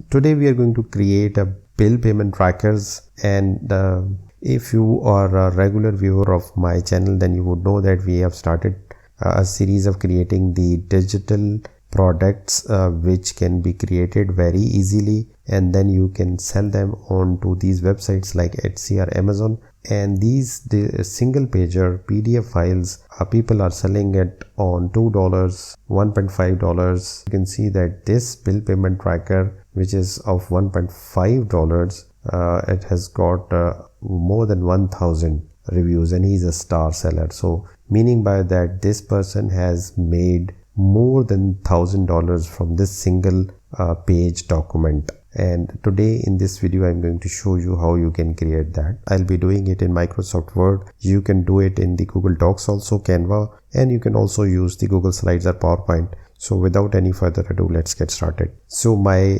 Today we are going to create a bill payment trackers, and if you are a regular viewer of my channel, then you would know that we have started a series of creating the digital products which can be created very easily, and then you can sell them onto these websites like Etsy or Amazon. And these single pager PDF files people are selling it on $2, $1.5. You can see that this bill payment tracker, which is of $1.5, it has got more than 1000 reviews, and he's a star seller. So meaning by that, this person has made more than $1000 from this single page document. And today in this video I'm going to show you how you can create that. I'll be doing it in Microsoft Word. You can do it in the Google Docs also, Canva, and you can also use the Google Slides or PowerPoint. So without any further ado, let's get started. So my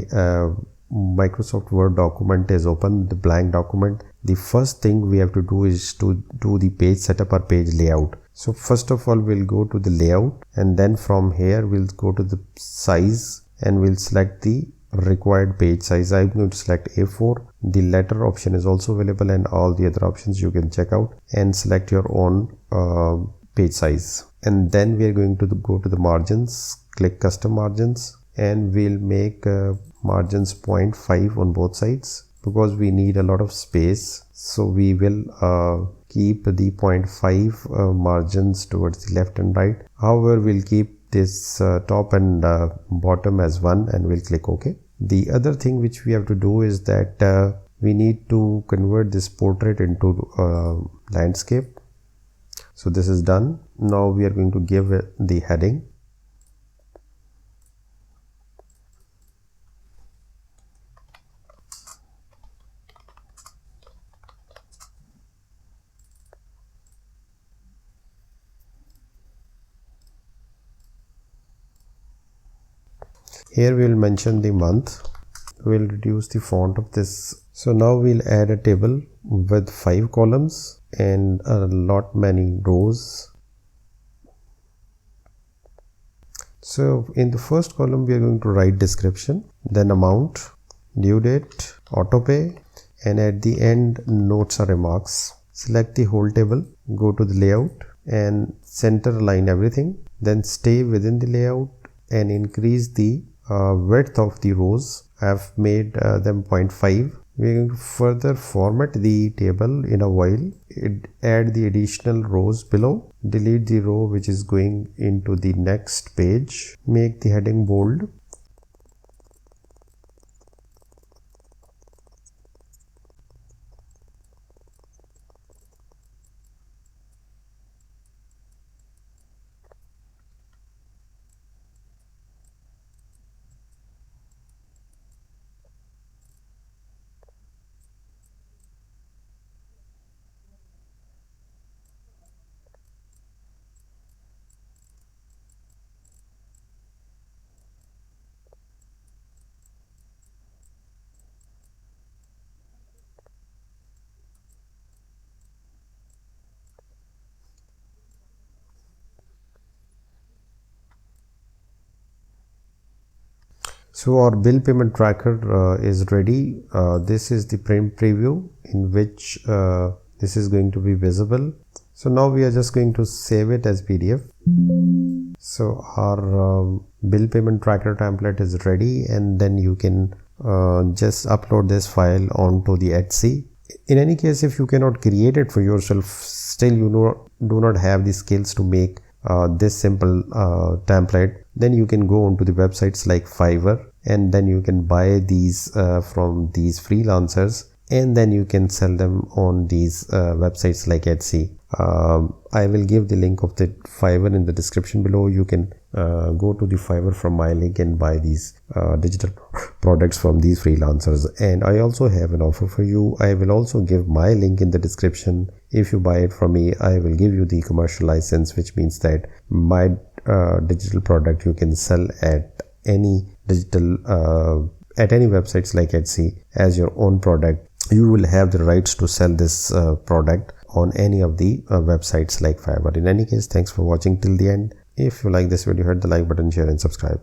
Microsoft Word document is open, the blank document. The first thing we have to do is to do the page setup or page layout. So first of all, we'll go to the layout, and then from here we'll go to the size and we'll select the required page size. I'm going to select A4. The letter option is also available, and all the other options you can check out and select your own page size. And then we are going to go to the margins, click custom margins, and we'll make margins 0.5 on both sides because we need a lot of space. So we will keep the 0.5 margins towards the left and right. However, we'll keep this top and bottom as 1, and we'll click OK. The other thing which we have to do is that we need to convert this portrait into landscape. So this is done. Now we are going to give it the heading. Here we will mention the month. We'll reduce the font of this. So now we'll add a table with 5 columns and a lot many rows. So in the first column we are going to write description, then amount, due date, auto pay, and at the end notes or remarks. Select the whole table, go to the layout and center align everything, then stay within the layout and increase the width of the rows. I've made them 0.5. We're going to further format the table in a while. Add the additional rows below. Delete the row which is going into the next page. Make the heading bold. So our bill payment tracker is ready. This is the print preview in which this is going to be visible. So now we are just going to save it as PDF. So our bill payment tracker template is ready, and then you can just upload this file onto the Etsy. In any case, if you cannot create it for yourself, still you do not have the skills to make this simple template, then you can go onto the websites like Fiverr, and then you can buy these from these freelancers, and then you can sell them on these websites like Etsy. I will give the link of the Fiverr in the description below. You can go to the Fiverr from my link and buy these digital products from these freelancers. And I also have an offer for you. I will also give my link in the description. If you buy it from me, I will give you the commercial license, which means that my digital product you can sell at any digital at any websites like Etsy as your own product. You will have the rights to sell this product on any of the websites like Fiverr. In any case, thanks for watching till the end. If you like this video, hit the like button, share and subscribe.